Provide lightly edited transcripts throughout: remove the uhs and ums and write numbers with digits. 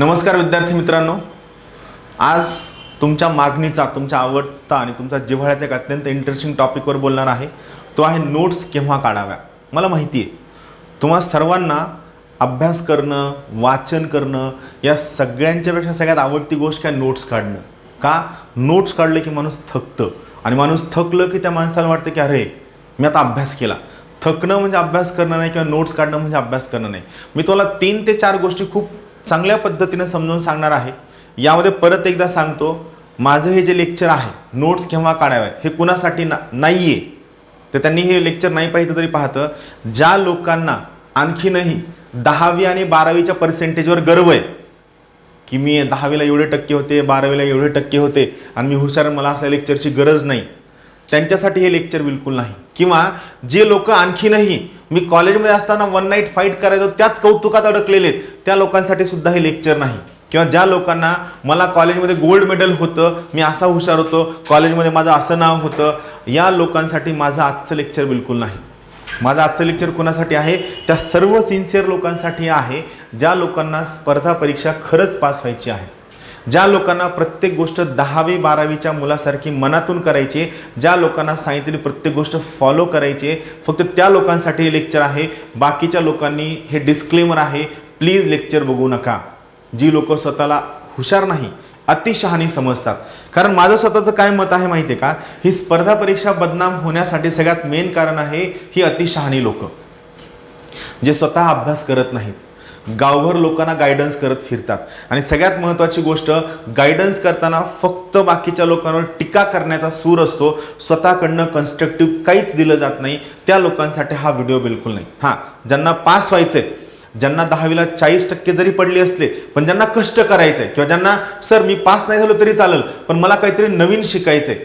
नमस्कार विद्यार्थी मित्रांनो, आज तुमच्या मागणीचा, तुमच्या आवडता आणि तुमचा जिव्हाळ्याचा एक अत्यंत इंटरेस्टिंग टॉपिकवर बोलणार आहे. तो आहे नोट्स केव्हा काढाव्या. मला माहिती आहे तुम्हा सर्वांना अभ्यास करणं, वाचन करणं या सगळ्यांच्यापेक्षा सगळ्यात आवडती गोष्ट काय, नोट्स काढणं. का? नोट्स काढले की माणूस थकतं आणि माणूस थकलं की त्या माणसाला वाटतं की अरे मी आता अभ्यास केला. थकणं म्हणजे अभ्यास करणं नाही किंवा नोट्स काढणं म्हणजे अभ्यास करणं नाही. मी तुम्हाला 3 ते 4 गोष्टी खूप चांगल्या पद्धतीने समजावून सांगणार आहे. यामध्ये परत एकदा सांगतो, माझं हे जे लेक्चर आहे नोट्स केव्हा काढाव्या हे कुणासाठी नाही आहे. तर त्यांनी हे लेक्चर नाही पाहिजे तरी पाहतं, ज्या लोकांना आणखीनही 10वी आणि 12वीच्या पर्सेंटेजवर गर्व आहे की मी 10वीला एवढे टक्के होते, 12वीला एवढे टक्के होते आणि मी हुशार, मला असल्या लेक्चरची गरज नाही, त्यांच्यासाठी हे लेक्चर बिलकुल नाही. किंवा जे लोक आणखीनही मी कॉलेजमध्ये असताना वन नाईट फाईट करायचो त्याच कौतुकात अडकलेले आहेत, त्या लोकांसाठी सुद्धा हे लेक्चर नाही. किंवा ज्या लोकांना मला कॉलेजमध्ये गोल्ड मेडल होतं, मी असा हुशार होतो, कॉलेजमध्ये माझं असं नाव होतं, या लोकांसाठी माझं आजचं लेक्चर बिलकुल नाही. माझं आजचं लेक्चर कोणासाठी आहे? त्या सर्व सिन्सिअर लोकांसाठी आहे, ज्या लोकांना स्पर्धा परीक्षा खरंच पास व्हायची आहे, ज्या लोकांना प्रत्येक गोष्ट 10वी 12वीच्या मुलासारखी मनातून करायची, ज्या लोकांना सांगितलेली प्रत्येक गोष्ट फॉलो करायची, फक्त त्या लोकांसाठी हे लेक्चर आहे. बाकीच्या लोकांनी हे डिस्क्लेमर आहे, प्लीज लेक्चर बघू नका. जी लोक स्वतःला हुशार नाही, अतिशहाणी समजतात. कारण माझं स्वतःचं काय मत आहे माहिती आहे का, ही स्पर्धा परीक्षा बदनाम होण्यासाठी सगळ्यात मेन कारण आहे ही अतिशहाणी लोक, जे स्वतः अभ्यास करत नाहीत, गावभर लोकांना गायडन्स करत फिरतात. आणि सगळ्यात महत्त्वाची गोष्ट, गायडन्स करताना फक्त बाकीच्या लोकांवर टीका करण्याचा सूर असतो, स्वतःकडनं कन्स्ट्रक्टिव्ह काहीच दिलं जात नाही. त्या लोकांसाठी हा व्हिडिओ बिलकुल नाही. हां, ज्यांना पास व्हायचंय, ज्यांना 10वीला 40% जरी पडले असले पण ज्यांना कष्ट करायचंय, किंवा ज्यांना सर मी पास नाही झालो तरी चालेल पण मला काहीतरी नवीन शिकायचंय,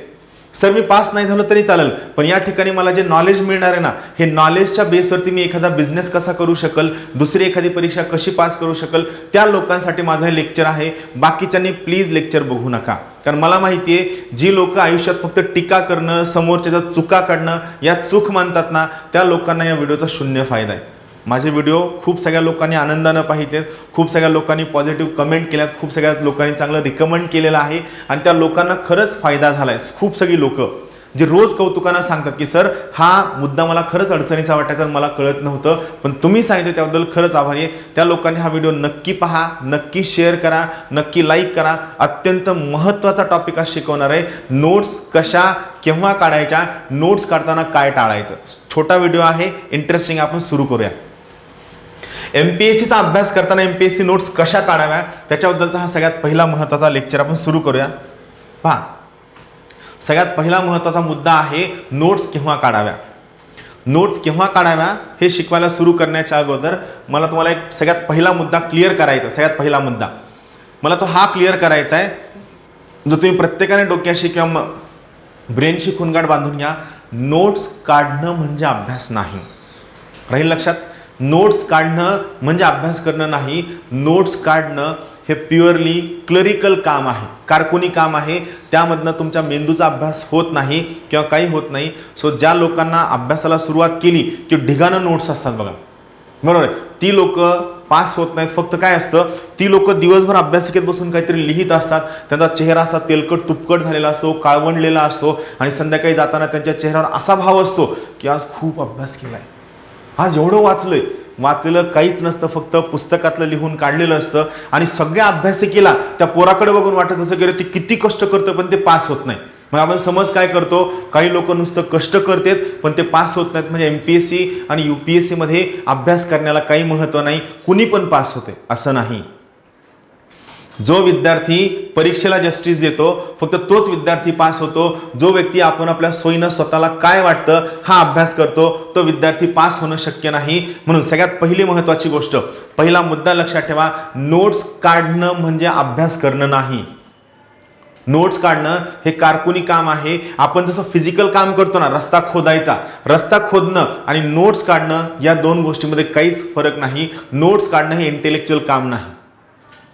सर मी पास नाही झालो तरी चालेल पण या ठिकाणी मला जे नॉलेज मिळणार आहे ना, हे नॉलेजच्या बेसवरती मी एखादा बिझनेस कसा करू शकेल, दुसरी एखादी परीक्षा कशी पास करू शकेल, त्या लोकांसाठी माझं हे लेक्चर आहे. बाकीच्यांनी प्लीज लेक्चर बघू नका. कारण मला माहिती आहे, जी लोक आयुष्यात फक्त टीका करणं, समोरच्या चुका काढणं यात चूक मानतात ना, त्या लोकांना या व्हिडिओचा शून्य फायदा आहे. माझे व्हिडिओ खूप सगळ्या लोकांनी आनंदानं पाहिलेत, खूप सगळ्या लोकांनी पॉझिटिव्ह कमेंट केल्यात, खूप सगळ्या लोकांनी चांगलं रिकमेंड केलेलं आहे आणि त्या लोकांना खरंच फायदा झाला आहे. खूप सगळी लोक जे रोज कौतुकानं सांगतात की सर हा मुद्दा मला खरंच अडचणीचा वाटायचा, मला कळत नव्हतं, पण तुम्ही सांगितलं त्याबद्दल खरंच आभारी आहे. त्या लोकांनी हा व्हिडिओ नक्की पहा, नक्की शेअर करा, नक्की लाईक करा. अत्यंत महत्त्वाचा टॉपिक आज शिकवणार आहे, नोट्स कशा केव्हा काढायच्या, नोट्स काढताना काय टाळायचं. छोटा व्हिडिओ आहे, इंटरेस्टिंग. आपण सुरू करूया. MPSCचा अभ्यास करताना MPSC नोट्स कशा काढाव्या त्याच्याबद्दलचा हा सगळ्यात पहिला महत्त्वाचा लेक्चर आपण सुरू करूया. पहा, सगळ्यात पहिला महत्त्वाचा मुद्दा आहे नोट्स केव्हा काढाव्या. नोट्स केव्हा काढाव्या हे शिकवायला सुरू करण्याच्या अगोदर मला तुम्हाला एक सगळ्यात पहिला मुद्दा क्लिअर करायचा. सगळ्यात पहिला मुद्दा मला तो हा क्लिअर करायचा आहे, जो तुम्ही प्रत्येकाने डोक्याशी किंवा ब्रेनशी खुणगाठ बांधून घ्या. नोट्स काढणं म्हणजे अभ्यास नाही. राहील लक्षात? नोट्स काढणं म्हणजे अभ्यास करणं नाही. नोट्स काढणं हे प्युअरली क्लरिकल काम आहे, कारकुनी काम आहे. त्यामधनं तुमच्या मेंदूचा अभ्यास होत नाही किंवा काही होत नाही. सो ज्या लोकांना अभ्यासाला सुरुवात केली की ढिगानं नोट्स असतात बघा, बरोबर आहे, ती लोक पास होत नाहीत. फक्त काय असतं, ती लोक दिवसभर अभ्यासिकेत बसून काहीतरी लिहित असतात, त्यांचा चेहरा असा तेलकट तुपकट झालेला असतो, काळवंडलेला असतो आणि संध्याकाळी जाताना त्यांच्या चेहऱ्यावर असा भाव असतो की आज खूप अभ्यास केलाय, आज एवढं वाचलेलं काहीच नसतं, फक्त पुस्तकातलं लिहून काढलेलं असतं. आणि सगळ्या अभ्यासिकेला त्या पोराकडे बघून वाटत असं की ती किती कष्ट करतो पण ते पास होत नाही. मग आपण समज काय करतो, काही लोक नुसतं कष्ट करतात पण ते पास होत नाहीत, म्हणजे MPSC आणि UPSC मध्ये अभ्यास करण्याला काही महत्त्व नाही, कुणी पण पास होते असं नाही. जो विद्यार्थी परीक्षेला जस्टिस देतो फक्त तोच विद्यार्थी पास होतो. जो व्यक्ती आपण आपल्या सोयीनं स्वतःला काय वाटतं हा अभ्यास करतो तो विद्यार्थी पास होणं शक्य नाही. म्हणून सगळ्यात पहिली महत्त्वाची गोष्ट, पहिला मुद्दा लक्षात ठेवा, नोट्स काढणं म्हणजे अभ्यास करणं नाही. नोट्स काढणं हे कारकुनी काम आहे. आपण जसं फिजिकल काम करतो ना, रस्ता खोदायचा, रस्ता खोदणं आणि नोट्स काढणं या दोन गोष्टींमध्ये काहीच फरक नाही. नोट्स काढणं हे इंटेलेक्च्युअल काम नाही.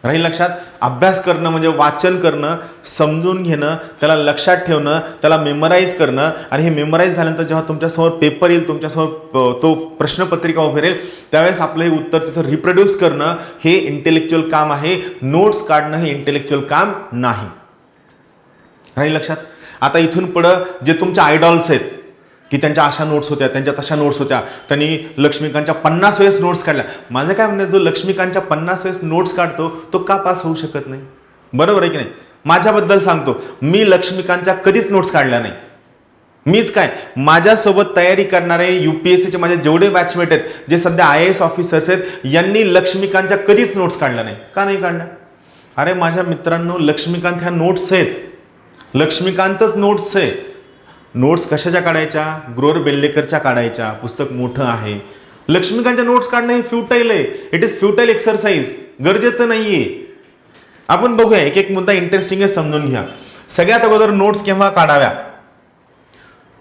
राहील लक्षात. अभ्यास करणं म्हणजे वाचन करणं, समजून घेणं, त्याला लक्षात ठेवणं, त्याला मेमराईज करणं, आणि हे मेमराईज झाल्यानंतर जेव्हा तुमच्यासमोर पेपर येईल, तुमच्यासमोर तो प्रश्नपत्रिका उभी राहील, त्यावेळेस आपलं हे उत्तर तिथं रिप्रोड्यूस करणं हे इंटेलेक्च्युअल काम आहे. नोट्स काढणं हे इंटेलेक्च्युअल काम नाही. राहील लक्षात. आता इथून पुढं जे तुमचे आयडॉल्स आहेत की त्यांच्या अशा नोट्स होत्या, त्यांच्या तशा नोट्स होत्या, त्यांनी लक्ष्मीकांतच्या 50 वेळेस नोट्स काढल्या. माझं काय म्हणणं, जो लक्ष्मीकांतच्या 50 वेळेस नोट्स काढतो तो का पास होऊ शकत नाही? बरोबर आहे की नाही? माझ्याबद्दल सांगतो, मी लक्ष्मीकांतच्या कधीच नोट्स काढल्या नाही. मीच काय, माझ्यासोबत तयारी करणारे UPSCचे माझे जेवढे बॅचमेट आहेत, जे सध्या IAS ऑफिसर्स आहेत, यांनी लक्ष्मीकांतच्या कधीच नोट्स काढल्या नाही. का नाही काढल्या? अरे माझ्या मित्रांनो, लक्ष्मीकांत ह्या नोट्स आहेत, लक्ष्मीकांतच नोट्स आहे. नोट्स कशाच्या काढायच्या? ग्रोअर बेल्लेकरच्या काढायच्या. पुस्तक मोठं आहे. लक्ष्मीकांतच्या नोट्स काढणं हे फ्युटाईल आहे. It is futile exercise. गरजेचं नाहीये. आपण बघूया, एक एक मुद्दा इंटरेस्टिंग आहे, समजून घ्या. सगळ्यात अगोदर नोट्स केव्हा काढाव्या?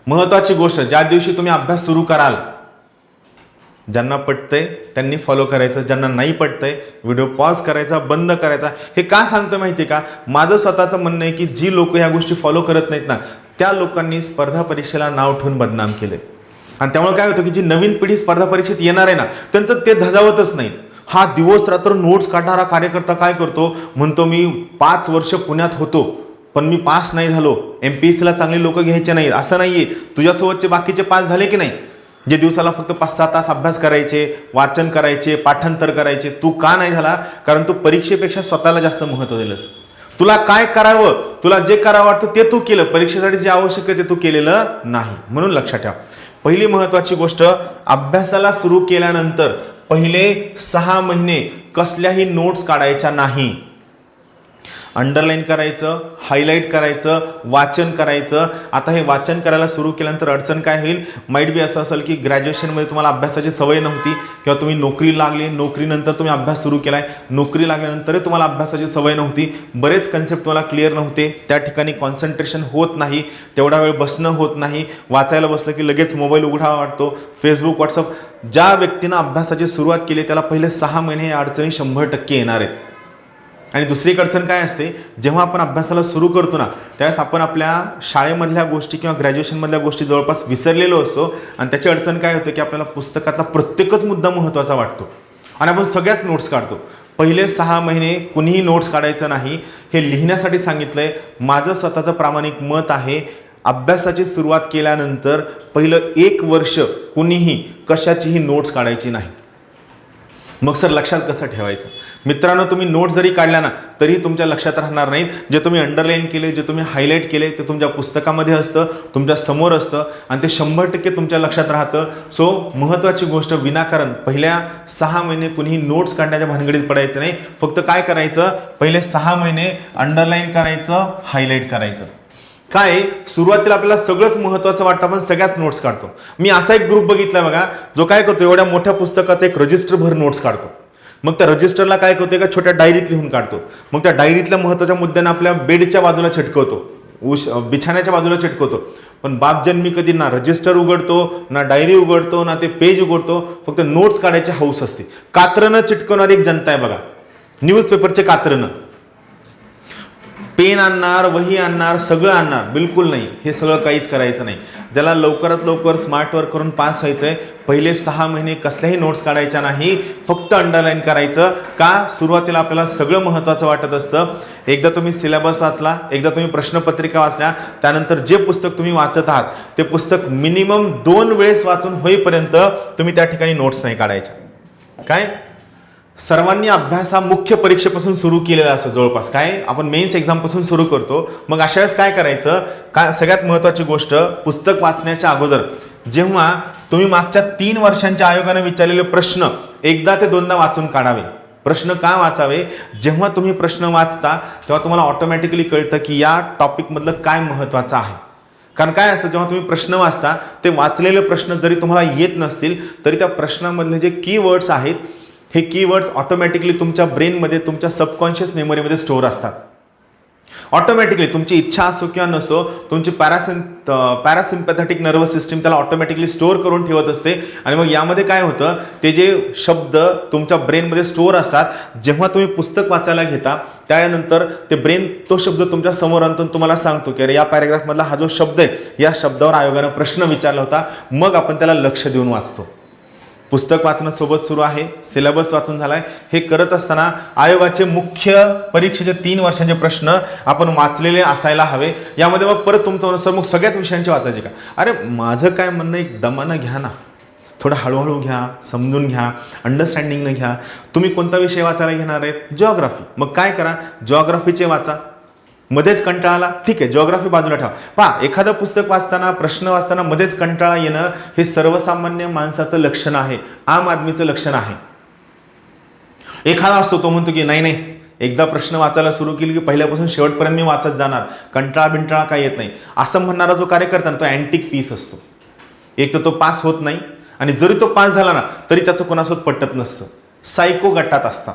महत्वाची गोष्ट, ज्या दिवशी तुम्ही अभ्यास सुरू कराल, ज्यांना पटतंय त्यांनी फॉलो करायचं, ज्यांना नाही पटतंय व्हिडिओ पॉज करायचा, बंद करायचा. हे का सांगतो माहिती का? माझं स्वतःचं म्हणणं आहे की जी लोक ह्या गोष्टी फॉलो करत नाहीत ना, त्या लोकांनी स्पर्धा परीक्षेला नाव ठेवून बदनाम केले. आणि त्यामुळे काय होतं की जी नवीन पिढी स्पर्धा परीक्षेत येणार आहे ना, त्यांचं ते धजावतच नाही. हा दिवस रात्र नोट्स काढणारा कार्यकर्ता काय करतो, म्हणतो मी 5 वर्ष पुण्यात होतो पण मी पास नाही झालो, MPSCला चांगली लोक घ्यायचे नाहीत. असं नाहीये. तुझ्यासोबतचे बाकीचे पास झाले की नाही, जे दिवसाला फक्त 5-6 तास अभ्यास करायचे, वाचन करायचे, पाठांतर करायचे, तू का नाही झाला? कारण तू परीक्षेपेक्षा स्वतःला जास्त महत्त्व दिलंस. तुला काय करावं, तुला जे करावं वाटतं ते तू केलं, परीक्षेसाठी जे आवश्यक आहे ते तू केलेलं नाही. म्हणून लक्षात ठेवा, पहिली महत्वाची गोष्ट, अभ्यासाला सुरू केल्यानंतर पहिले 6 महिने कसल्याही नोट्स काढायच्या नाही. अंडरलाईन करायचं, हायलाईट करायचं, वाचन करायचं. आता हे वाचन करायला सुरू केल्यानंतर अडचण काय होईल? माईट बी असं असेल की ग्रॅज्युएशनमध्ये तुम्हाला अभ्यासाची सवय नव्हती, किंवा तुम्ही नोकरी लागली, नोकरीनंतर तुम्ही अभ्यास सुरू केलाय, नोकरी लागल्यानंतरही तुम्हाला अभ्यासाची सवय नव्हती, बरेच कन्सेप्ट तुम्हाला क्लिअर नव्हते, त्या ठिकाणी कॉन्सन्ट्रेशन होत नाही, तेवढा वेळ बसणं होत नाही, वाचायला बसलं की लगेच मोबाईल उघडावा वाटतो, फेसबुक, व्हॉट्सअप. ज्या व्यक्तीनं अभ्यासाची सुरुवात केली त्याला पहिले 6 महिने या अडचणी 100% येणार आहेत. आणि दुसरी अडचण काय असते, जेव्हा आपण अभ्यासाला सुरू करतो ना, त्यावेळेस आपण आपल्या शाळेमधल्या गोष्टी किंवा ग्रॅज्युएशनमधल्या गोष्टी जवळपास विसरलेलो असतो. आणि त्याची अडचण काय होते की आपल्याला पुस्तकातला प्रत्येकच मुद्दा महत्त्वाचा वाटतो आणि आपण सगळ्याच नोट्स काढतो. पहिले 6 महिने कुणीही नोट्स काढायचं नाही. हे लिहिण्यासाठी सांगितलंय. माझं स्वतःचं प्रामाणिक मत आहे, अभ्यासाची सुरुवात केल्यानंतर पहिलं 1 वर्ष कुणीही कशाचीही नोट्स काढायची नाही. मग सर लक्षात कसं ठेवायचं? मित्रांनो, तुम्ही नोट्स जरी काढल्या ना तरी तुमच्या लक्षात राहणार नाहीत. जे तुम्ही अंडरलाईन केले, जे तुम्ही हायलाईट केले, ते तुमच्या पुस्तकामध्ये असतं, तुमच्या समोर असतं आणि ते 100% तुमच्या लक्षात राहतं. सो महत्त्वाची गोष्ट, विनाकारण पहिल्या 6 महिने कुणीही नोट्स काढण्याच्या भानगडीत पडायचं नाही. फक्त काय करायचं, पहिले 6 महिने अंडरलाईन करायचं, हायलाईट करायचं. काय, सुरुवातीला आपल्याला सगळंच महत्त्वाचं वाटतं, आपण सगळ्याच नोट्स काढतो. मी असा एक ग्रुप बघितला बघा, जो काय करतो, एवढ्या मोठ्या पुस्तकाचं एक रजिस्टर भर नोट्स काढतो. मग त्या रजिस्टरला काय करतो, एका छोट्या डायरीत लिहून काढतो. मग त्या डायरीतल्या महत्त्वाच्या मुद्द्यांना आपल्या बेडच्या बाजूला चिटकवतो, बिछाण्याच्या बाजूला चिटकवतो. पण बाप जन्मी कधी ना रजिस्टर उघडतो, ना डायरी उघडतो, ना ते पेज उघडतो. फक्त नोट्स काढायची हौस असते. कात्रनं चिटकवणारी एक जनता आहे बघा, न्यूजपेपरचे कात्रनं. पेन आणणार, वही आणणार, सगळं आणणार, बिलकुल नाही. हे सगळं काहीच करायचं नाही. ज्याला लवकरात लवकर स्मार्ट वर्क करून पास व्हायचंय, पहिले 6 महिने कसल्याही नोट्स काढायच्या नाही, फक्त अंडरलाईन करायचं. का? सुरुवातीला आपल्याला सगळं महत्त्वाचं वाटत असतं. एकदा तुम्ही सिलेबस वाचला, एकदा तुम्ही प्रश्नपत्रिका वाचल्या, त्यानंतर जे पुस्तक तुम्ही वाचत आहात ते पुस्तक मिनिमम 2 वेळेस वाचून होईपर्यंत तुम्ही त्या ठिकाणी नोट्स नाही काढायच्या. काय, सर्वांनी अभ्यास हा मुख्य परीक्षेपासून सुरू केलेला असतो जवळपास. काय, आपण मेन्स एक्झामपासून सुरू करतो. मग अशा वेळेस काय करायचं, काय सगळ्यात महत्त्वाची गोष्ट, पुस्तक वाचण्याच्या अगोदर जेव्हा तुम्ही मागच्या 3 वर्षांच्या आयोगाने विचारलेले प्रश्न एकदा ते 2दा वाचून काढावे. प्रश्न का वाचावे? जेव्हा तुम्ही प्रश्न वाचता तेव्हा तुम्हाला ऑटोमॅटिकली कळतं की या टॉपिकमधलं काय महत्त्वाचं आहे. कारण काय असतं, जेव्हा तुम्ही प्रश्न वाचता, ते वाचलेले प्रश्न जरी तुम्हाला येत नसतील तरी त्या प्रश्नामधले जे कीवर्ड्स आहेत, हे कीवर्ड्स ऑटोमॅटिकली तुमच्या ब्रेनमध्ये, तुमच्या सबकॉन्शियस मेमरीमध्ये स्टोअर असतात. ऑटोमॅटिकली तुमची इच्छा असो किंवा नसो, तुमची पॅरासिम्पॅथेटिक नर्वस सिस्टीम त्याला ऑटोमॅटिकली स्टोअर करून ठेवत असते. आणि मग यामध्ये काय होतं, ते जे शब्द तुमच्या ब्रेनमध्ये स्टोअर असतात, जेव्हा तुम्ही पुस्तक वाचायला घेता त्यानंतर ते ब्रेन तो शब्द तुमच्या समोर आणून तुम्हाला सांगतो की अरे या पॅराग्राफमधला हा जो शब्द आहे, या शब्दावर आयोगानं प्रश्न विचारला होता. मग आपण त्याला लक्ष देऊन वाचतो. पुस्तक वाचणं सोबत सुरू आहे, सिलेबस वाचून झालाय. हे करत असताना आयोगाचे मुख्य परीक्षेचे 3 वर्षांचे प्रश्न आपण वाचलेले असायला हवे. यामध्ये मग परत तुमचं म्हणणं सर मग सगळ्याच विषयांचे वाचायचे का? अरे माझं काय म्हणणं, एक दमानं घ्या ना, थोडं हळूहळू घ्या, समजून घ्या, अंडरस्टँडिंगनं घ्या. तुम्ही कोणता विषय वाचायला घेणार आहेत? जिओग्राफी. मग काय करा, जिओग्राफीचे वाचा. मध्येच कंटाळा आला, ठीक आहे, जिओग्राफी बाजूला ठेवा. पहा, एखादं पुस्तक वाचताना, प्रश्न वाचताना मध्येच कंटाळा येणं हे सर्वसामान्य माणसाचं लक्षण आहे, आम आदमीचं लक्षण आहे. एखादा असतो तो म्हणतो की नाही नाही, एकदा प्रश्न वाचायला सुरू केली की पहिल्यापासून शेवटपर्यंत मी वाचत जाणार, कंटाळा बिंटाळा काय येत नाही, असं म्हणणारा जो कार्यकर्ता ना तो अँटिक पीस असतो. एक तर तो पास होत नाही, आणि जरी तो पास झाला ना तरी त्याचं कोणासोबत पटत नसतं, सायको गटात असतात.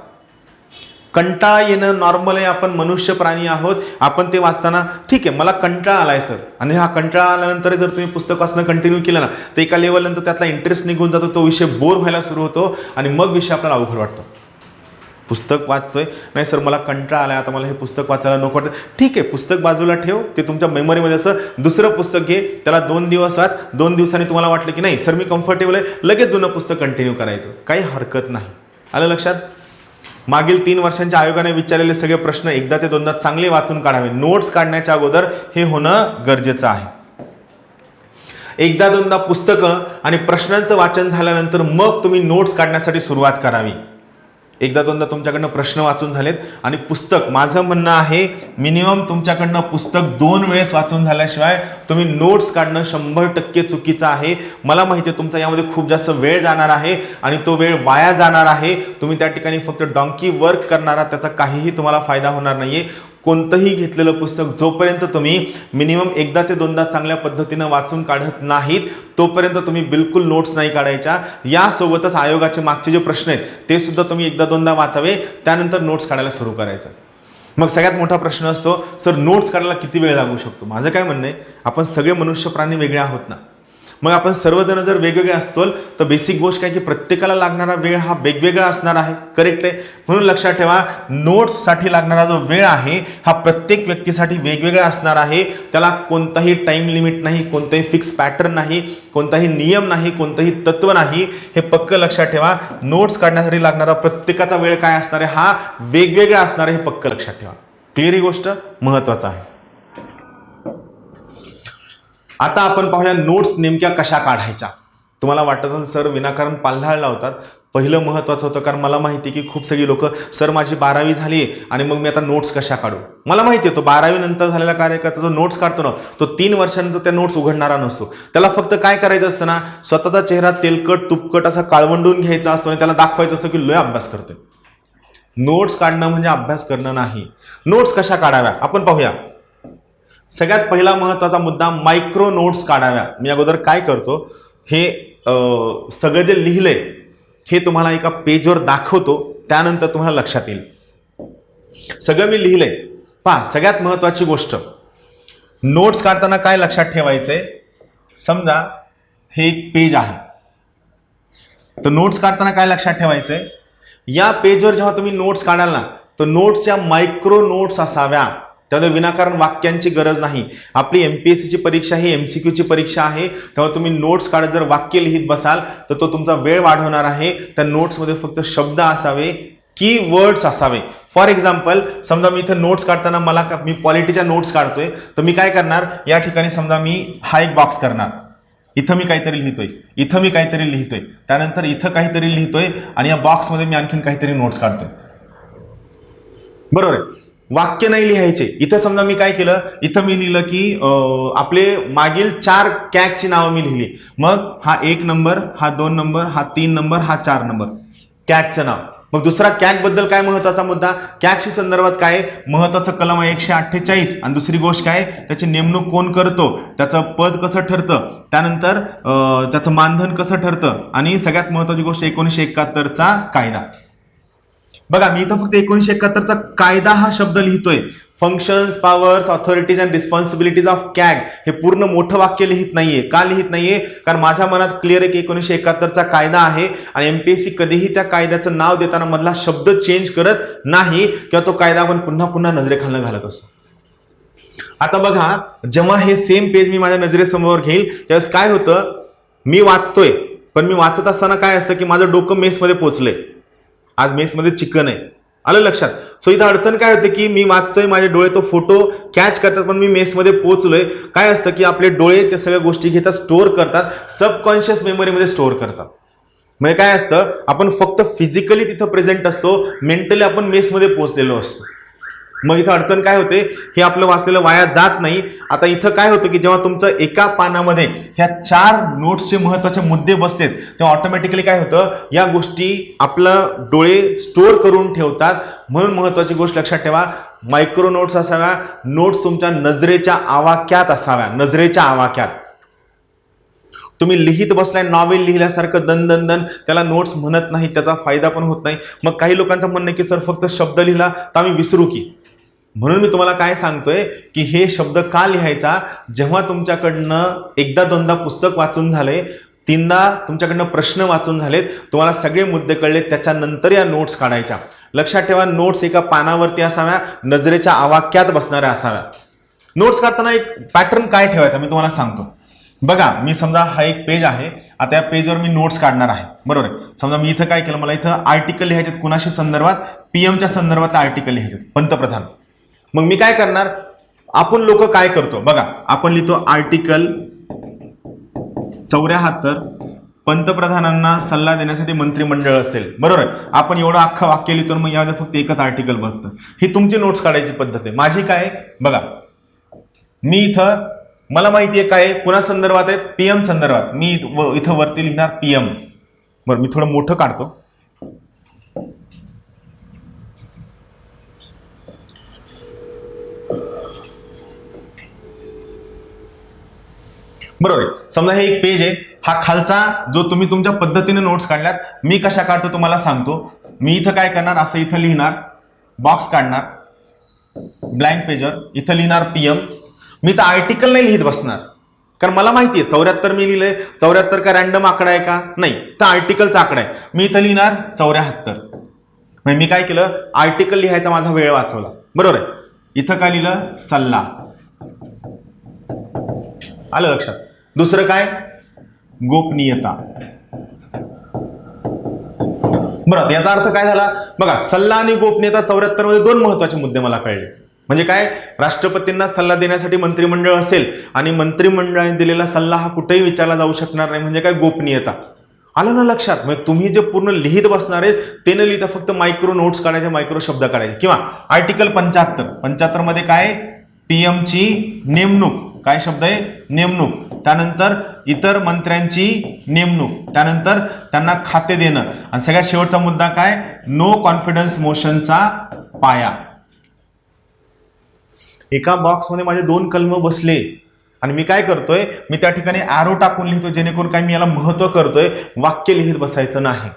कंटाळा येणं नॉर्मल आहे, आपण मनुष्य प्राणी आहोत. आपण ते वाचताना ठीक आहे मला कंटाळा आलाय सर, आणि हा कंटाळा आल्यानंतर जर तुम्ही पुस्तक वाचणं कंटिन्यू केलं ना तर एका लेवलनंतर त्यातला इंटरेस्ट निघून जातो, तो विषय बोर व्हायला सुरू होतो आणि मग विषय आपल्याला अवघड वाटतो. पुस्तक वाचतोय, नाही सर मला कंटाळा आलाय, आता मला हे पुस्तक वाचायला नको वाटतं, ठीक आहे पुस्तक बाजूला ठेव, ते तुमच्या मेमरीमध्ये असं दुसरं पुस्तक घे, त्याला 2 दिवस वाच. 2 दिवसांनी तुम्हाला वाटलं की नाही सर मी कम्फर्टेबल आहे, लगेच जुनं पुस्तक कंटिन्यू करायचं, काही हरकत नाही. आलं लक्षात? मागील 3 वर्षांच्या आयोगाने विचारलेले सगळे प्रश्न एकदा ते दोनदा चांगले वाचून काढावे. नोट्स काढण्याच्या अगोदर हे होणं गरजेचं आहे. एकदा दोनदा पुस्तकं आणि प्रश्नांचं वाचन झाल्यानंतर मग तुम्ही नोट्स काढण्यासाठी सुरुवात करावी. एकदा दोनदा तुमच्याकडनं प्रश्न वाचून झालेत आणि पुस्तक, माझं म्हणणं आहे मिनिमम तुमच्याकडनं पुस्तक 2 वेळेस वाचून झाल्याशिवाय तुम्ही नोट्स काढणं 100% चुकीचं आहे. मला माहिती आहे तुमचा यामध्ये खूप जास्त वेळ जाणार आहे आणि तो वेळ वाया जाणार आहे. तुम्ही त्या ठिकाणी फक्त डॉंकी वर्क करणारा, त्याचा काहीही तुम्हाला फायदा होणार नाहीये. कोणतंही घेतलेलं पुस्तक जोपर्यंत तुम्ही मिनिमम एकदा ते दोनदा चांगल्या पद्धतीनं वाचून काढत नाहीत तोपर्यंत तुम्ही बिलकुल नोट्स नाही काढायच्या. यासोबतच आयोगाचे मागचे जे प्रश्न आहेत ते सुद्धा तुम्ही एकदा दोनदा वाचावे, त्यानंतर नोट्स काढायला सुरू करायचं. मग सगळ्यात मोठा प्रश्न असतो सर नोट्स काढायला किती वेळ लागू शकतो? माझं काय म्हणणं आहे, आपण सगळे मनुष्य प्राणी वेगळे आहोत ना, मग आपण सर्वजण जर वेगवेगळे असतो तर बेसिक गोष्ट काय की प्रत्येकाला लागणारा वेळ हा वेगवेगळा असणार आहे. करेक्ट आहे? म्हणून लक्षात ठेवा, नोट्ससाठी लागणारा जो वेळ आहे हा प्रत्येक व्यक्तीसाठी वेगवेगळा असणार आहे. त्याला कोणताही टाइम लिमिट नाही, कोणताही फिक्स पॅटर्न नाही, कोणताही नियम नाही, कोणतंही तत्व नाही. हे पक्क लक्षात ठेवा. नोट्स काढण्यासाठी लागणारा प्रत्येकाचा वेळ काय असणार आहे हा वेगवेगळा असणार आहे, हे पक्क लक्षात ठेवा. क्लिअर? ही गोष्ट महत्वाचं आहे. आता आपण पाहूया नोट्स नेमक्या कशा काढायच्या. तुम्हाला वाटत असेल सर विनाकारण पाल्हाळ लावतात. पहिलं महत्वाचं होतं, कारण मला माहिती आहे की खूप सगळी लोक सर माझी 12वी झाली आहे आणि मग मी आता नोट्स कशा काढू. मला माहिती आहे तो 12वी नंतर झालेला कार्यकर्ता जो नोट्स काढतो ना तो 3 वर्षानंतर त्या नोट्स उघडणारा नसतो. त्याला फक्त काय करायचं असतं ना, स्वतःचा चेहरा तेलकट तुपकट असा काळवंडून घ्यायचा असतो आणि त्याला दाखवायचं असतं की लय अभ्यास करतोय. नोट्स काढणं म्हणजे अभ्यास करणं नाही. नोट्स कशा काढाव्या आपण पाहूया. सगळ्यात पहिला महत्वाचा मुद्दा, मायक्रो नोट्स काढाव्या. मी अगोदर काय करतो, हे सगळं जे लिहिलंय हे तुम्हाला एका पेजवर दाखवतो, त्यानंतर तुम्हाला लक्षात येईल. सगळं मी लिहिलंय पहा. सगळ्यात महत्वाची गोष्ट, नोट्स काढताना काय लक्षात ठेवायचंय, समजा हे एक पेज आहे तर नोट्स काढताना काय लक्षात ठेवायचंय, या पेजवर जेव्हा तुम्ही नोट्स काढाल ना तर नोट्स या मायक्रो नोट्स असाव्या. त्यामुळे विनाकारण वाक्यांची गरज नाही. आपली MPSCची परीक्षा ही MCQची परीक्षा आहे, तेव्हा तुम्ही नोट्स काढत जर वाक्य लिहित बसाल तर तो तुमचा वेळ वाढवणार आहे. त्या नोट्समध्ये फक्त शब्द असावे, की वर्ड्स असावे. फॉर एक्झाम्पल, समजा मी इथं नोट्स काढताना मी पॉलिटीच्या नोट्स काढतोय तर मी काय करणार, या ठिकाणी समजा मी हा एक बॉक्स करणार, इथं मी काहीतरी लिहितोय, इथं मी काहीतरी लिहितोय, त्यानंतर इथं काहीतरी लिहितोय आणि या बॉक्समध्ये मी आणखीन काहीतरी नोट्स काढतोय. बरोबर आहे? वाक्य नाही लिहायचे. इथं समजा मी काय केलं, इथं मी लिहिलं की आपले मागील 4 कॅगची नावं मी लिहिली. मग हा 1 नंबर, हा 2 नंबर, हा 3 नंबर, हा 4 नंबर, कॅगचं नाव. मग दुसरा कॅग बद्दल काय महत्वाचा मुद्दा, कॅगशी संदर्भात काय महत्वाचं कलम आहे 148. आणि दुसरी गोष्ट काय, त्याची नेमणूक कोण करतो, त्याचं पद कसं ठरतं, त्यानंतर त्याचं मानधन कसं ठरतं, आणि सगळ्यात महत्वाची गोष्ट 1971चा कायदा. बघा मी इथं फक्त 1971चा कायदा हा शब्द लिहितोय, functions, powers, authorities and responsibilities of CAG हे पूर्ण मोठं वाक्य लिहित नाहीये. का लिहित नाहीये? कारण माझ्या मनात क्लिअर आहे की 1971चा कायदा आहे आणि एमपीएससी कधीही त्या कायद्याचं नाव देताना मधला शब्द चेंज करत नाही किंवा तो कायदा आपण पुन्हा पुन्हा नजरेखालनं घालत असतो. आता बघा, जेव्हा हे सेम पेज मी माझ्या नजरेसमोर घेईल त्यावेळेस काय होतं, मी वाचतोय पण मी वाचत असताना काय असतं की माझं डोकं मेसमध्ये पोचलंय. आज मेसमध्ये चिकन आहे, आलं लक्षात. सो इथं अडचण काय होते की मी वाचतोय, माझे डोळे तो फोटो कॅच करतात पण मी मेसमध्ये पोहोचलोय. काय असतं की आपले डोळे त्या सगळ्या गोष्टी घेतात, स्टोअर करतात, सबकॉन्शियस मेमरीमध्ये स्टोअर करतात. म्हणजे काय असतं, आपण फक्त फिजिकली तिथं प्रेझेंट असतो, मेंटली आपण मेसमध्ये पोहोचलेलो असतो. मग इथं अडचण काय होते, हे आपलं वाचलेलं वाया जात नाही. आता इथं काय होतं की जेव्हा तुमचं एका पानामध्ये ह्या 4 नोट्सचे महत्वाचे मुद्दे बसलेत तेव्हा ऑटोमॅटिकली काय होतं, या गोष्टी आपलं डोळे स्टोअर करून ठेवतात. म्हणून महत्वाची गोष्ट लक्षात ठेवा, मायक्रो नोट्स असाव्या, नोट्स तुमच्या नजरेच्या आवाक्यात असाव्या, नजरेच्या आवाक्यात. तुम्ही लिहित बसलाय नॉवेल लिहिल्यासारखं दन दन दन, त्याला नोट्स म्हणत नाही, त्याचा फायदा पण होत नाही. मग काही लोकांचं म्हणणं आहे की सर फक्त शब्द लिहिला तर आम्ही विसरू की. म्हणून मी तुम्हाला काय सांगतोय की हे शब्द का लिहायचा, जेव्हा तुमच्याकडनं एकदा दोनदा पुस्तक वाचून झाले, 3दा तुमच्याकडनं प्रश्न वाचून झालेत, तुम्हाला सगळे मुद्दे कळले, त्याच्यानंतर या नोट्स काढायच्या. लक्षात ठेवा, नोट्स एका पानावरती असाव्या, नजरेच्या आवाक्यात बसणाऱ्या असाव्या. नोट्स काढताना एक पॅटर्न काय ठेवायचा मी तुम्हाला सांगतो. बघा, मी समजा हा एक पेज आहे, आता या पेजवर मी नोट्स काढणार आहे, बरोबर आहे. समजा मी इथं काय केलं, मला इथं आर्टिकल लिहायचे, कुणाशी संदर्भात, पीएमच्या संदर्भातला आर्टिकल लिहायचे, पंतप्रधान. मग मी काय करणार, आपण लोक काय करतो बघा, आपण लिहितो आर्टिकल 74, पंतप्रधानांना सल्ला देण्यासाठी मंत्रिमंडळ असेल, बरोबर आहे. आपण एवढं अख्खं वाक्य लिहितो, मग यामध्ये फक्त एकच आर्टिकल बघतं. ही तुमची नोट्स काढायची पद्धत आहे. माझी काय बघा, मी इथं, मला माहिती आहे काय कुणा संदर्भात आहे, पीएम संदर्भात, मी इथं वरती लिहिणार पीएम. बरं, मी थोडं मोठं काढतो. बरोबर आहे. समजा हे एक पेज आहे, हा खालचा जो तुम्ही तुमच्या पद्धतीने नोट्स काढल्यात, मी कशा काढतो तुम्हाला सांगतो. मी इथं काय करणार, असं इथं लिहिणार, बॉक्स काढणार, ब्लँक पेजवर इथं लिहिणार पीएम. मी तर आर्टिकल नाही लिहित बसणार, कारण मला माहिती आहे 74 मी लिहिलंय. 74 का रॅन्डम आकडा आहे का? नाही, तर आर्टिकलचा आकडा आहे. मी इथं लिहिणार 74. म्हणजे मी काय केलं, आर्टिकल लिहायचा माझा वेळ वाचवला, बरोबर आहे. इथं काय लिहिलं, सल्ला, आलं लक्षात. दुसरं काय, गोपनीयता. बरं, याचा अर्थ काय झाला बघा, सल्ला आणि गोपनीयता 74 मध्ये 2 महत्वाचे मुद्दे मला कळले. म्हणजे काय, राष्ट्रपतींना सल्ला देण्यासाठी मंत्रिमंडळ असेल आणि मंत्रिमंडळाने दिलेला सल्ला हा कुठेही विचारला जाऊ शकणार नाही, म्हणजे काय, गोपनीयता. आलं ना लक्षात. म्हणजे तुम्ही जे पूर्ण लिहित बसणार आहे ते न लिहिता फक्त मायक्रो नोट्स काढायचे, मायक्रो शब्द काढायचे. किंवा आर्टिकल 75 मध्ये काय, पीएमची नेमणूक, काय शब्द आहे, नेमणूक. त्यानंतर इतर मंत्र्यांची नेमणूक, त्यानंतर त्यांना खाते देणं, आणि सगळ्यात शेवटचा मुद्दा काय, नो कॉन्फिडन्स मोशनचा पाया. एका बॉक्समध्ये माझे 2 कलम बसले आणि मी काय करतोय, मी त्या ठिकाणी ॲरो टाकून लिहितो, जेणेकरून काय मी याला महत्व करतोय, वाक्य लिहित बसायचं नाही.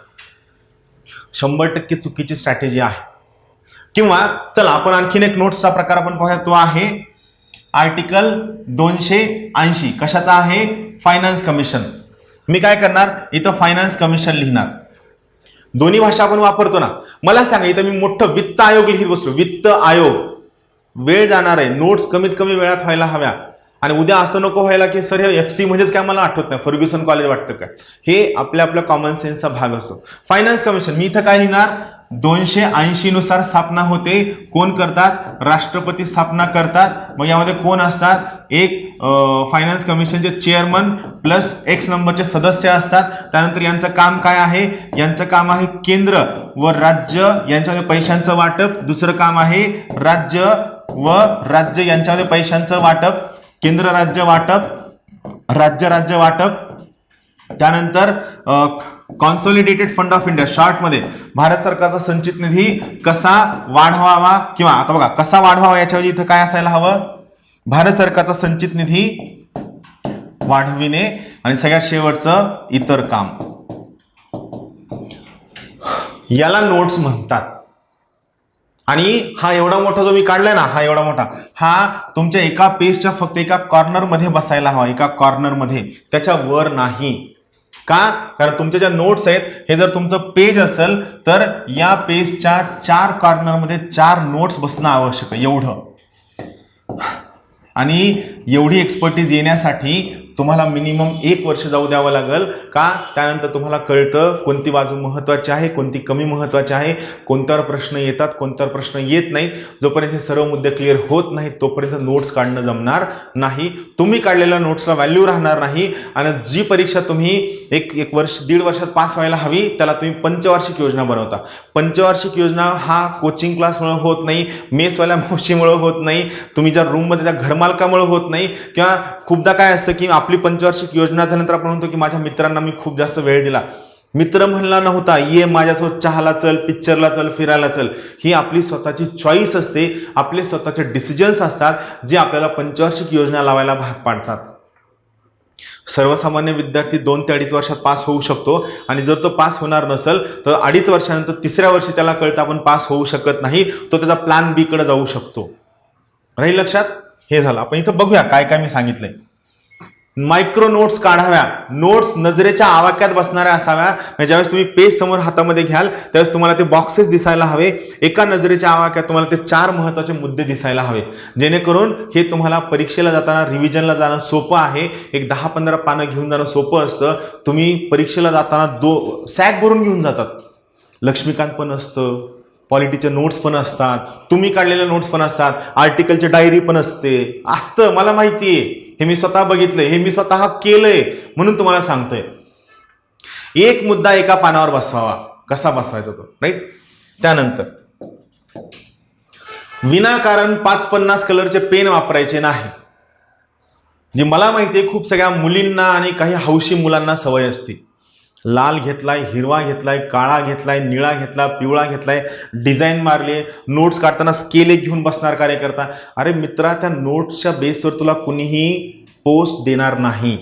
100% चुकीची स्ट्रॅटेजी आहे. किंवा चला आपण आणखीन एक नोट्सचा प्रकार आपण पाहूया, तो आहे आर्टिकल 280. कशाचा आहे, फायनान्स कमिशन. मी काय करणार, इथं फायनान्स कमिशन लिहिणार. दोन्ही भाषा आपण वापरतो ना. मला सांगा, इथं मी मोठं वित्त आयोग लिहित बसलो, वित्त आयोग, वेळ जाणार आहे, नोट्स कमीत कमी वेळात व्हायला हव्या. आणि उद्या असं नको व्हायला की सर हे एफसी म्हणजेच काय मला आठवत नाही, फर्ग्युसन कॉलेज वाटतं काय. हे आपल्या कॉमन सेन्सचा भाग असतो. फायनान्स कमिशन मी इथं काय लिहिणार, 280 नुसार स्थापना होते. कोण करतात, राष्ट्रपती स्थापना करतात. मग यामध्ये कोण असतात, एक फायनान्स कमिशनचे चेअरमन प्लस X नंबरचे सदस्य असतात. त्यानंतर यांचं काम काय आहे, यांचं काम आहे केंद्र व राज्य यांच्यामध्ये पैशांचं वाटप. दुसरं काम आहे राज्य व राज्य यांच्यामध्ये पैशांचं वाटप, केंद्र राज्य वाटप, राज्य वाटप. त्यानंतर consolidated fund of India, short मध्ये भारत सरकारचा संचित निधी कसा वाढवावा, किंवा आता बघा कसा वाढवावा याच्याऐवजी इथं काय असायला हवं, भारत सरकारचा संचित निधी वाढविणे. आणि सगळ्यात शेवटचं इतर काम. याला नोट्स म्हणतात. आणि हा एवढा मोठा जो मी काढलाय ना, हा एवढा मोठा, हा तुमच्या एका पेजच्या फक्त एका कॉर्नर मध्ये बसायला हवा, एका कॉर्नर मध्ये, त्याच्या वर नाही. का? कारण तुमच्या ज्या नोट्स आहेत, हे जर तुमचं पेज असेल तर या पेजच्या 4 कॉर्नर मध्ये 4 नोट्स बसणं आवश्यक आहे, एवढं. आणि एवढी एक्सपर्टीज येण्यासाठी तुम्हाला मिनिमम 1 वर्ष जाऊ द्यावं लागेल. का? त्यानंतर तुम्हाला कळतं कोणती बाजू महत्वाची आहे, कोणती कमी महत्वाची आहे, कोणत्यावर प्रश्न येतात, कोणत्यावर प्रश्न येत नाहीत. जोपर्यंत हे सर्व मुद्दे क्लिअर होत नाहीत तोपर्यंत नोट्स काढणं जमणार नाही. तुम्ही काढलेल्या नोट्सला व्हॅल्यू राहणार नाही. आणि जी परीक्षा तुम्ही एक वर्ष 1.5 वर्षात पास व्हायला हवी, त्याला तुम्ही पंचवार्षिक योजना बनवता. पंचवार्षिक योजना हा कोचिंग क्लासमुळे होत नाही, मेसवाल्या मावशीमुळे होत नाही, तुम्ही ज्या रूममध्ये त्या घरमालकामुळे होत नाही, किंवा खूपदा काय असतं की आपली पंचवार्षिक योजना झाल्यानंतर आपण म्हणतो की माझ्या मित्रांना मी खूप जास्त वेळ दिला. मित्र म्हणला नव्हता, ये माझ्यासोबत चहाला चल, पिक्चरला चल, फिरायला चल. ही आपली स्वतःची चॉईस असते, आपले स्वतःचे डिसिजन्स असतात, जे आपल्याला पंचवार्षिक योजना लावायला भाग पाडतात. सर्वसामान्य विद्यार्थी 2 ते 2.5 वर्षात पास होऊ शकतो. आणि जर तो पास होणार नसेल तर 2.5 वर्षानंतर 3ऱ्या वर्षी त्याला कळतं आपण पास होऊ शकत नाही, तो त्याचा प्लॅन बी कडे जाऊ शकतो. राहील लक्षात? हे झालं. आपण इथं बघूया काय काय मी सांगितलंय. मायक्रो नोट्स काढाव्या. नोट्स नजरेच्या आवाक्यात बसणाऱ्या असाव्या. ज्यावेळेस तुम्ही पेज समोर हातामध्ये घ्याल त्यावेळेस तुम्हाला ते बॉक्सेस दिसायला हवे. एका नजरेच्या आवाक्यात तुम्हाला ते 4 महत्वाचे मुद्दे दिसायला हवे, जेणेकरून हे तुम्हाला परीक्षेला जाताना, रिव्हिजनला जाणं सोपं आहे. एक 10-15 पानं घेऊन जाणं सोपं असतं. तुम्ही परीक्षेला जाताना सॅक भरून घेऊन जातात. लक्ष्मीकांत पण असतं, पॉलिटीचे नोट्स पण असतात, तुम्ही काढलेले नोट्स पण असतात, आर्टिकलची डायरी पण असतं. मला माहिती आहे, हे मी स्वतः बघितलंय, हे मी स्वतः केलंय, म्हणून तुम्हाला सांगतोय. एक मुद्दा एका पानावर बसवावा. कसा बसवायचा तो, राईट? त्यानंतर विनाकारण 550 कलरचे पेन वापरायचे नाही. जी मला माहिती आहे खूप सगळ्या मुलींना आणि काही हौशी मुलांना सवय असते. लाल घेतलाय, हिरवा घेतलाय, काळा घेतलाय, निळा घेतला, पिवळा घेतलाय, डिझाईन मारले, नोट्स काढताना स्केल घेऊन बसणार कार्यकर्ता. अरे मित्रा, त्या नोट्सच्या बेसवर तुला कुणीही पोस्ट देणार नाही.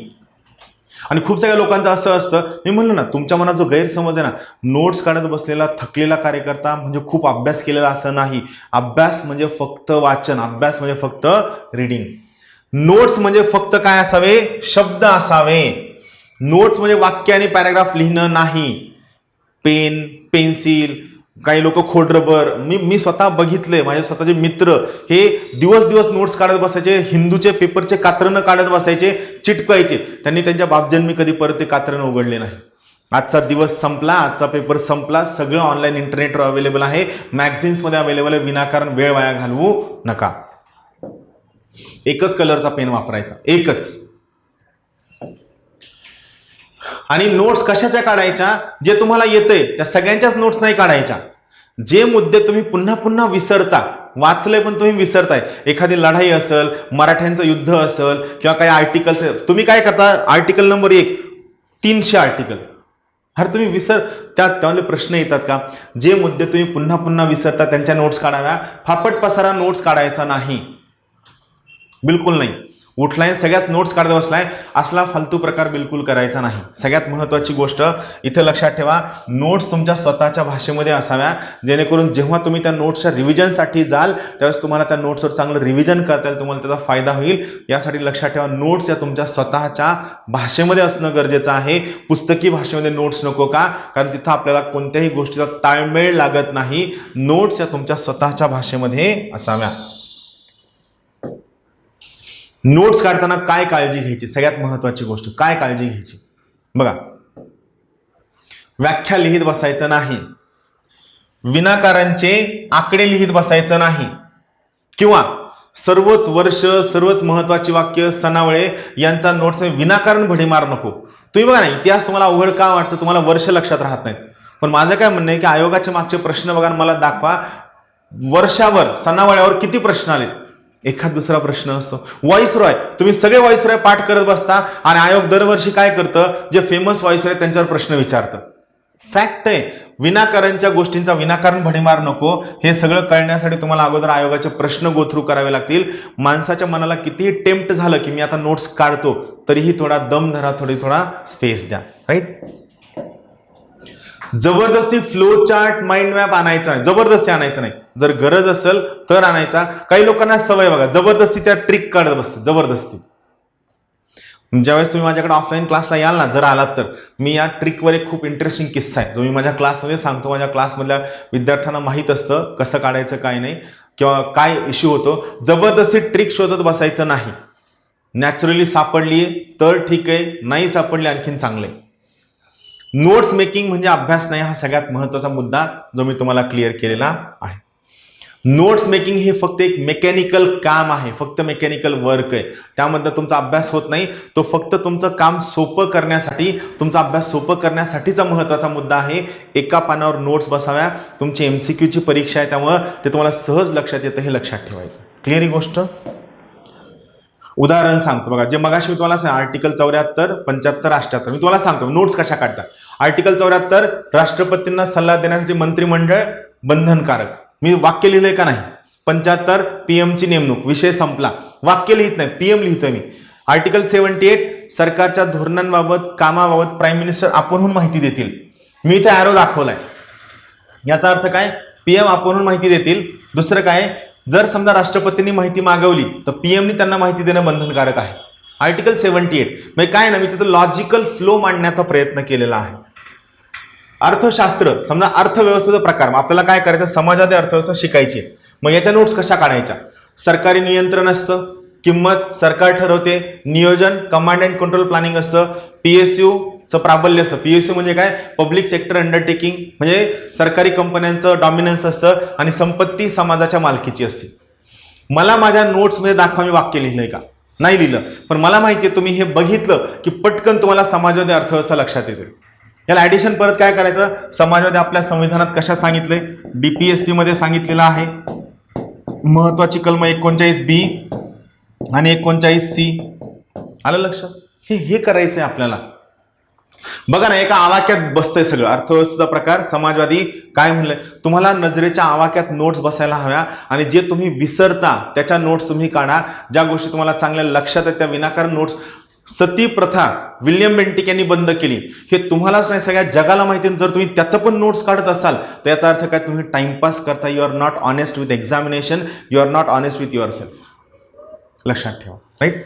आणि खूप सगळ्या लोकांचं असं असतं, मी म्हणलो ना, तुमच्या मनात जो गैरसमज आहे ना, नोट्स काढत बसलेला थकलेला कार्यकर्ता म्हणजे खूप अभ्यास केलेला असं नाही. अभ्यास म्हणजे फक्त वाचन, अभ्यास म्हणजे फक्त रीडिंग. नोट्स म्हणजे फक्त काय असावे? शब्द असावे. नोट्स म्हणजे वाक्य आणि पॅराग्राफ लिहिणं नाही. पेन, पेन्सिल, काही लोक खोडरबर, मी स्वतः बघितले. माझे स्वतःचे मित्र हे दिवस दिवस नोट्स काढत बसायचे, हिंदूचे पेपरचे कात्रणं काढत बसायचे, चिटकायचे. त्यांनी त्यांच्या बापजन्मी कधी परत ते कात्रणं उघडले नाही. आजचा दिवस संपला, आजचा पेपर संपला, सगळं ऑनलाईन इंटरनेटवर अवेलेबल आहे, मॅगझिन्समध्ये अवेलेबल आहे. विनाकारण वेळ वाया घालवू नका. एकच कलरचा पेन वापरायचा, एकच. आणि नोट्स कशाच्या काढायच्या? जे तुम्हाला येतंय त्या सगळ्यांच्याच नोट्स नाही काढायच्या. जे मुद्दे तुम्ही पुन्हा पुन्हा विसरता, वाचले पण तुम्ही विसरताय, एखादी लढाई असेल, मराठ्यांचं युद्ध असेल, किंवा काही आर्टिकल्स, तुम्ही काय करता? Article number 1, 300 article. अरे तुम्ही त्यामध्ये प्रश्न येतात का? जे मुद्दे तुम्ही पुन्हा पुन्हा विसरता त्यांच्या नोट्स काढाव्या. फापट पसारा नोट्स काढायचा नाही, बिलकुल नाही. उठलाय सगळ्याच नोट्स काढत बसलाय, असला फालतू प्रकार बिलकुल करायचा नाही. सगळ्यात महत्वाची गोष्ट इथं लक्षात ठेवा, नोट्स तुमच्या स्वतःच्या भाषेमध्ये असाव्या, जेणेकरून जेव्हा तुम्ही त्या नोट्सच्या रिव्हिजनसाठी जाल त्यावेळेस तुम्हाला त्या नोट्सवर चांगलं रिव्हिजन करता येईल, तुम्हाला त्याचा फायदा होईल. यासाठी लक्षात ठेवा, नोट्स या तुमच्या स्वतःच्या भाषेमध्ये असणं गरजेचं आहे. पुस्तकी भाषेमध्ये नोट्स नको. का? कारण तिथं आपल्याला कोणत्याही गोष्टीचा ताळमेळ लागत नाही. नोट्स या तुमच्या स्वतःच्या भाषेमध्ये असाव्या. नोट्स काढताना काय काळजी घ्यायची? सगळ्यात महत्वाची गोष्ट, काय काळजी घ्यायची बघा. व्याख्या लिहित बसायचं नाही, विनाकारांचे आकडे लिहित बसायचं नाही, किंवा सर्वच वर्ष, सर्वच महत्वाची वाक्य, सनावळे यांचा नोट्स विनाकारण भडीमार नको. तुम्ही बघा ना, इतिहास तुम्हाला अवघड का वाटतं? तुम्हाला वर्ष लक्षात राहत नाहीत. पण माझं काय म्हणणं आहे की आयोगाचे मागचे प्रश्न बघा, मला दाखवा वर्षावर, सनावळ्यावर किती प्रश्न आले. एखाद दुसरा प्रश्न असतो. व्हॉइसरॉय, तुम्ही सगळे व्हॉइसरॉय पाठ करत बसता आणि आयोग दरवर्षी काय करतं? जे फेमस व्हॉइसरॉय त्यांच्यावर प्रश्न विचारतं. फॅक्ट आहे, विनाकारणच्या गोष्टींचा विनाकारण भडीमार नको. हे सगळं कळण्यासाठी तुम्हाला अगोदर आयोगाचे प्रश्न गो थ्रू करावे लागतील. माणसाच्या मनाला कितीही टेम्प्ट झालं की मी आता नोट्स काढतो, तरीही थोडा दम धरा, थोडा स्पेस द्या, राईट? जबरदस्ती फ्लो चार्ट माइंड मॅप आणायचा नाही, जबरदस्ती आणायचं नाही. जर गरज असेल तर आणायचा. काही लोकांना सवय बघा, जबरदस्ती त्या ट्रिक काढत बसते, जबरदस्ती. ज्यावेळेस तुम्ही माझ्याकडे ऑफलाईन क्लासला याल ना, जर आलात तर मी या ट्रिकवर एक खूप इंटरेस्टिंग किस्सा आहे जो मी माझ्या क्लासमध्ये सांगतो. माझ्या क्लासमधल्या विद्यार्थ्यांना माहीत असतं कसं काढायचं काय नाही किंवा काय इश्यू होतो. जबरदस्ती ट्रिक शोधत बसायचं नाही. नॅचरली सापडली तर ठीक आहे, नाही सापडली आणखीन चांगलं आहे. नोट्स मेकिंग म्हणजे अभ्यास नाही, हा सगळ्यात महत्त्वाचा मुद्दा जो मी तुम्हाला क्लिअर केलेला आहे. नोट्स मेकिंग हे फक्त एक मेकॅनिकल काम आहे, फक्त मेकॅनिकल वर्क आहे. त्यामध्ये तुमचा अभ्यास होत नाही, तो फक्त तुमचं काम सोपं करण्यासाठी, तुमचा अभ्यास सोपं करण्यासाठीचा महत्त्वाचा मुद्दा आहे. एका पानावर नोट्स बसाव्या. तुमची MCQ ची परीक्षा आहे त्यामुळं ते तुम्हाला सहज लक्षात येतं, हे लक्षात ठेवायचं. क्लिअर ही गोष्ट. उदाहरण सांगतो बघा, जे मगाशी मी तुम्हाला आर्टिकल 74, 75, 78 मी तुम्हाला सांगतो नोट्स कशा काढता. आर्टिकल 74, राष्ट्रपतींना सल्ला देण्यासाठी मंत्रिमंडळ बंधनकारक, मी वाक्य लिहिलंय का नाही. 75 PM ची नेमणूक, विषय संपला. वाक्य लिहित नाही, PM लिहितोय मी. आर्टिकल 78, सरकारच्या धोरणांबाबत, कामाबाबत प्राईम मिनिस्टर आपणहून माहिती देतील. मी इथे ॲरो दाखवलाय. याचा अर्थ काय, PM आपणहून माहिती देतील. दुसरं काय, जर समजा राष्ट्रपतींनी माहिती मागवली तर PMनी त्यांना माहिती देणं बंधनकारक आहे. आर्टिकल 78 म्हणजे काय ना, मी तिथं लॉजिकल फ्लो मांडण्याचा प्रयत्न केलेला आहे. अर्थशास्त्र, समजा अर्थव्यवस्थेचा प्रकार, आपल्याला काय करायचं, समाजात अर्थव्यवस्था शिकायची. मग याच्या नोट्स कशा काढायच्या. सरकारी नियंत्रण असतं, किंमत सरकार ठरवते, नियोजन कमांड अँड कंट्रोल प्लॅनिंग असतं, PSU चं प्राबल्य असतं. PSU म्हणजे काय, पब्लिक सेक्टर अंडरटेकिंग, म्हणजे सरकारी कंपन्यांचं डॉमिनन्स असतं आणि संपत्ती समाजाच्या मालकीची असते. मला माझ्या नोट्समध्ये दाखवा मी वाक्य लिहिलंय का, नाही लिहिलं. पण मला माहिती आहे तुम्ही हे बघितलं की पटकन तुम्हाला समाजवादी अर्थव्यवस्था लक्षात येते. याला ऍडिशन परत काय करायचं, समाजवादी आपल्या संविधानात कशा सांगितले, DPSP मध्ये सांगितलेलं आहे. महत्वाची कलम 39B आणि 39C. आलं लक्षात. हे करायचंय आपल्याला. बघा ना, एका आवाक्यात बसतंय सगळं. अर्थव्यवस्थेचा प्रकार, समाजवादी काय म्हणलंय, तुम्हाला नजरेच्या आवाक्यात नोट्स बसायला हव्या आणि जे तुम्ही विसरता त्याच्या नोट्स तुम्ही काढा. ज्या गोष्टी तुम्हाला चांगल्या लक्षात आहेत त्या विनाकारण नोट्स. सती प्रथा विल्यम बेंटिक यांनी बंद केली, हे तुम्हालाच नाही सगळ्या जगाला माहिती. जर तुम्ही त्याचं पण नोट्स काढत असाल तर याचा अर्थ काय, तुम्ही टाइमपास करता. You are not honest with examination, you are not honest with yourself. लक्षात ठेवा. राईट.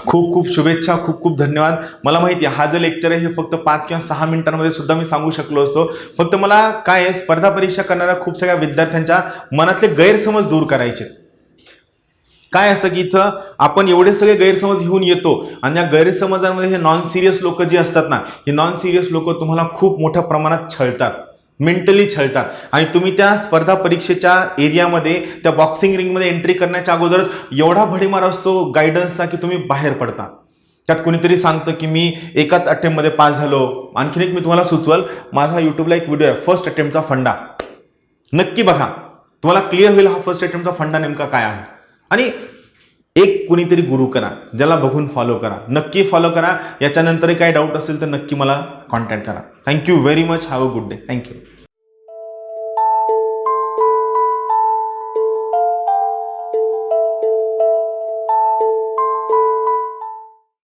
खूप खूप शुभेच्छा, खूप खूप धन्यवाद. मला माहिती आहे हा जे लेक्चर आहे हे फक्त 5 किंवा 6 मिनिटांमध्ये सुद्धा मी सांगू शकलो असतो. फक्त मला काय आहे, स्पर्धा परीक्षा करणाऱ्या खूप सगळ्या विद्यार्थ्यांच्या मनातले गैरसमज दूर करायचे. काय असतं की इथं आपण एवढे सगळे गैरसमज घेऊन येतो आणि या गैरसमजांमध्ये हे नॉन सिरियस लोक जी असतात ना, हे नॉन सिरियस लोक तुम्हाला खूप मोठ्या प्रमाणात छळतात, मेंटली छळतात. आणि तुम्ही त्या स्पर्धा परीक्षेच्या एरियामध्ये, त्या बॉक्सिंग रिंगमध्ये एंट्री करण्याच्या अगोदरच एवढा भडीमार असतो गायडन्सचा की तुम्ही बाहेर पडता. त्यात कोणीतरी सांगतं की मी एकाच अटेम्प्टमध्ये पास झालो. आणखीन एक मी तुम्हाला सुचवल, माझा युट्यूबला एक व्हिडिओ आहे फर्स्ट अटेम्प्टचा फंडा, नक्की बघा. तुम्हाला क्लिअर होईल हा फर्स्ट अटेम्प्टचा फंडा नेमका काय आहे. आणि एक कुणीतरी गुरु करा, ज्याला बघून फॉलो करा, नक्की फॉलो करा. याच्यानंतरही काही डाऊट असेल तर नक्की मला कॉन्टॅक्ट करा. Thank you very much. Have a good day. Thank you.